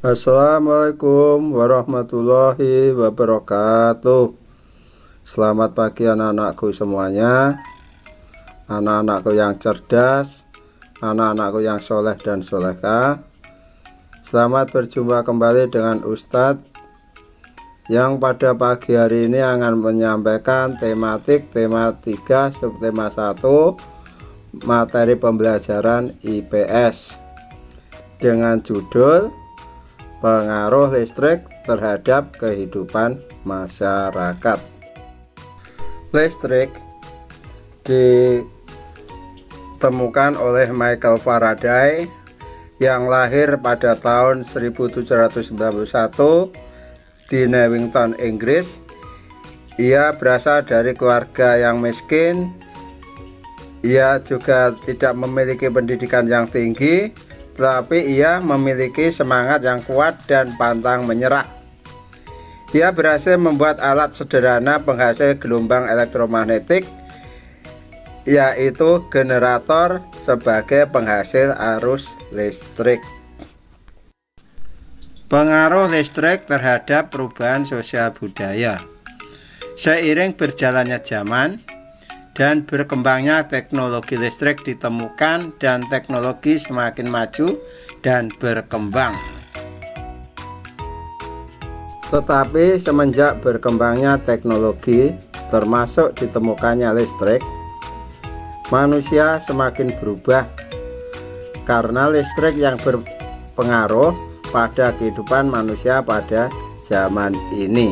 Assalamualaikum warahmatullahi wabarakatuh. Selamat pagi anak-anakku semuanya, anak-anakku yang cerdas, anak-anakku yang soleh dan solehah. Selamat berjumpa kembali dengan Ustadz yang pada pagi hari ini akan menyampaikan tema 3 subtema 1 materi pembelajaran IPS dengan judul pengaruh listrik terhadap kehidupan masyarakat. Listrik ditemukan oleh Michael Faraday yang lahir pada tahun 1791 di Newington, Inggris. Ia berasal dari keluarga yang miskin. Ia juga tidak memiliki pendidikan yang tinggi, tetapi ia memiliki semangat yang kuat dan pantang menyerah. Ia berhasil membuat alat sederhana penghasil gelombang elektromagnetik, yaitu generator, sebagai penghasil arus listrik. Pengaruh listrik terhadap perubahan sosial budaya. Seiring berjalannya zaman dan berkembangnya teknologi listrik ditemukan dan teknologi semakin maju dan berkembang. Tetapi semenjak berkembangnya teknologi termasuk ditemukannya listrik, manusia semakin berubah karena listrik yang berpengaruh pada kehidupan manusia pada zaman ini.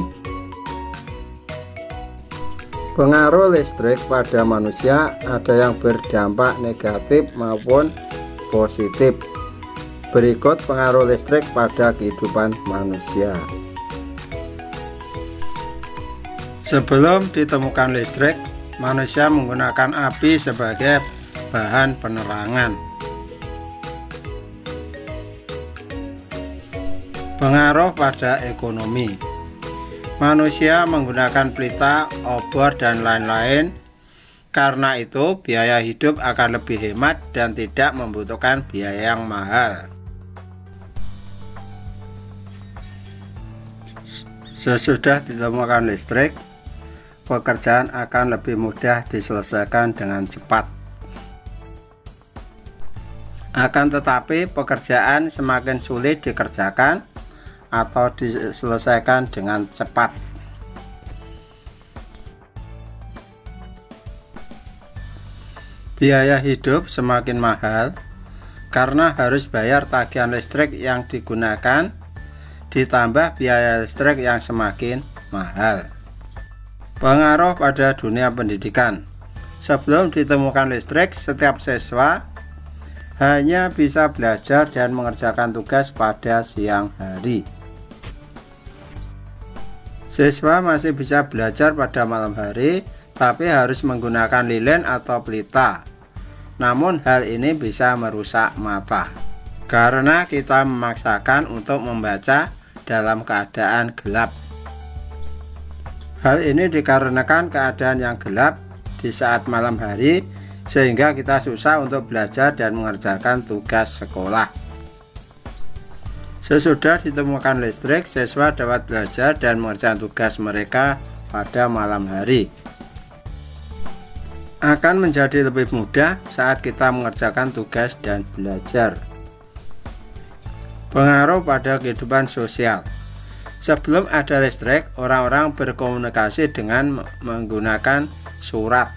Pengaruh listrik pada manusia ada yang berdampak negatif maupun positif. Berikut pengaruh listrik pada kehidupan manusia. Sebelum ditemukan listrik, manusia menggunakan api sebagai bahan penerangan. Pengaruh pada ekonomi. Manusia menggunakan pelita, obor, dan lain-lain. Karena itu, biaya hidup akan lebih hemat dan tidak membutuhkan biaya yang mahal. Sesudah ditemukan listrik, pekerjaan akan lebih mudah diselesaikan dengan cepat. Akan tetapi, pekerjaan semakin sulit dikerjakan atau diselesaikan dengan cepat. Biaya hidup semakin mahal karena harus bayar tagihan listrik yang digunakan, ditambah biaya listrik yang semakin mahal. Pengaruh pada dunia pendidikan. Sebelum ditemukan listrik, setiap siswa hanya bisa belajar dan mengerjakan tugas pada siang hari. Siswa masih bisa belajar pada malam hari, tapi harus menggunakan lilin atau pelita. Namun hal ini bisa merusak mata, karena kita memaksakan untuk membaca dalam keadaan gelap. Hal ini dikarenakan keadaan yang gelap di saat malam hari, sehingga kita susah untuk belajar dan mengerjakan tugas sekolah. Sesudah ditemukan listrik, siswa dapat belajar dan mengerjakan tugas mereka pada malam hari. Akan menjadi lebih mudah saat kita mengerjakan tugas dan belajar. Pengaruh pada kehidupan sosial. Sebelum ada listrik, orang-orang berkomunikasi dengan menggunakan surat.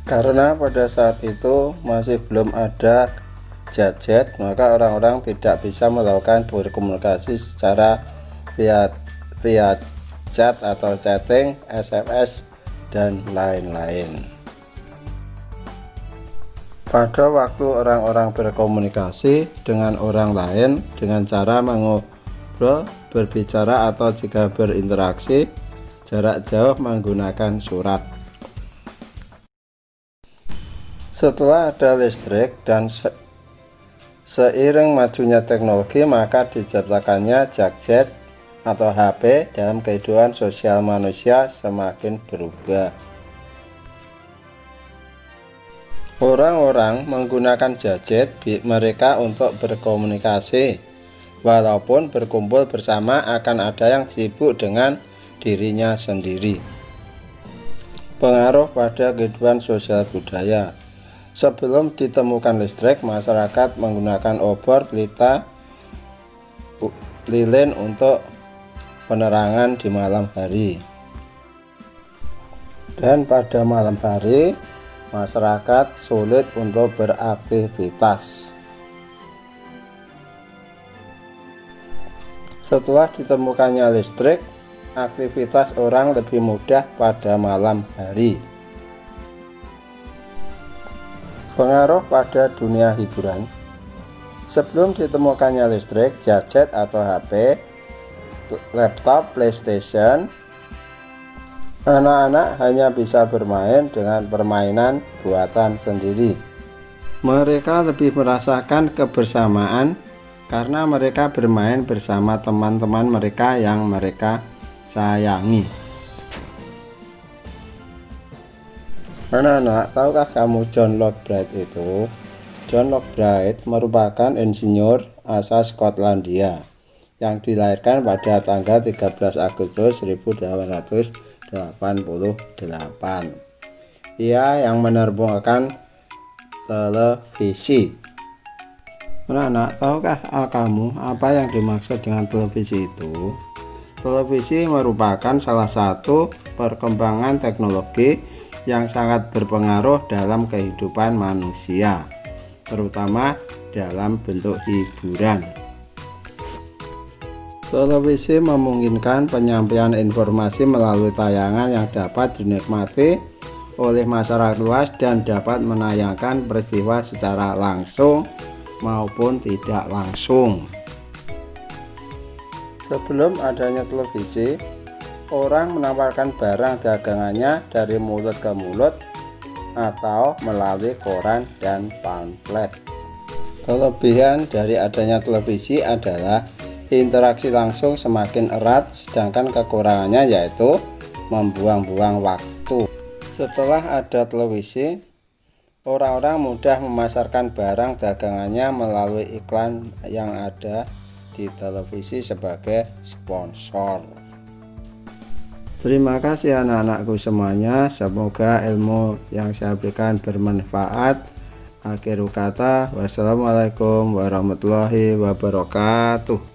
Karena pada saat itu masih belum ada gadget, maka orang-orang tidak bisa melakukan berkomunikasi secara via chat atau chatting, SMS, dan lain-lain. Pada waktu orang-orang berkomunikasi dengan orang lain dengan cara mengobrol, berbicara, atau jika berinteraksi jarak jauh menggunakan surat. Setelah ada listrik dan seiring majunya teknologi, maka diciptakannya gadget atau HP dalam kehidupan sosial manusia semakin berubah. Orang-orang menggunakan gadget mereka untuk berkomunikasi. Walaupun berkumpul bersama akan ada yang sibuk dengan dirinya sendiri. Pengaruh pada kehidupan sosial budaya. Sebelum ditemukan listrik, masyarakat menggunakan obor, pelita, lilin untuk penerangan di malam hari. Dan pada malam hari, masyarakat sulit untuk beraktivitas. Setelah ditemukannya listrik, aktivitas orang lebih mudah pada malam hari. Pengaruh pada dunia hiburan. Sebelum ditemukannya listrik, gadget atau HP, laptop, PlayStation, anak-anak hanya bisa bermain dengan permainan buatan sendiri. Mereka lebih merasakan kebersamaan karena mereka bermain bersama teman-teman mereka yang mereka sayangi. Anak-anak, tahukah kamu John Locke Bright itu? John Locke Bright merupakan insinyur asal Skotlandia yang dilahirkan pada tanggal 13 Agustus 1888. Ia yang menerbangkan televisi. Anak-anak, tahukah kamu apa yang dimaksud dengan televisi itu? Televisi merupakan salah satu perkembangan teknologi yang sangat berpengaruh dalam kehidupan manusia, terutama dalam bentuk hiburan. Televisi memungkinkan penyampaian informasi melalui tayangan yang dapat dinikmati oleh masyarakat luas dan dapat menayangkan peristiwa secara langsung maupun tidak langsung. Sebelum adanya televisi, orang menawarkan barang dagangannya dari mulut ke mulut atau melalui koran dan pamflet. Kelebihan dari adanya televisi adalah interaksi langsung semakin erat, sedangkan kekurangannya yaitu membuang-buang waktu. Setelah ada televisi, orang-orang mudah memasarkan barang dagangannya melalui iklan yang ada di televisi sebagai sponsor. Terima kasih anak-anakku semuanya, semoga ilmu yang saya berikan bermanfaat. Akhir kata, wassalamualaikum warahmatullahi wabarakatuh.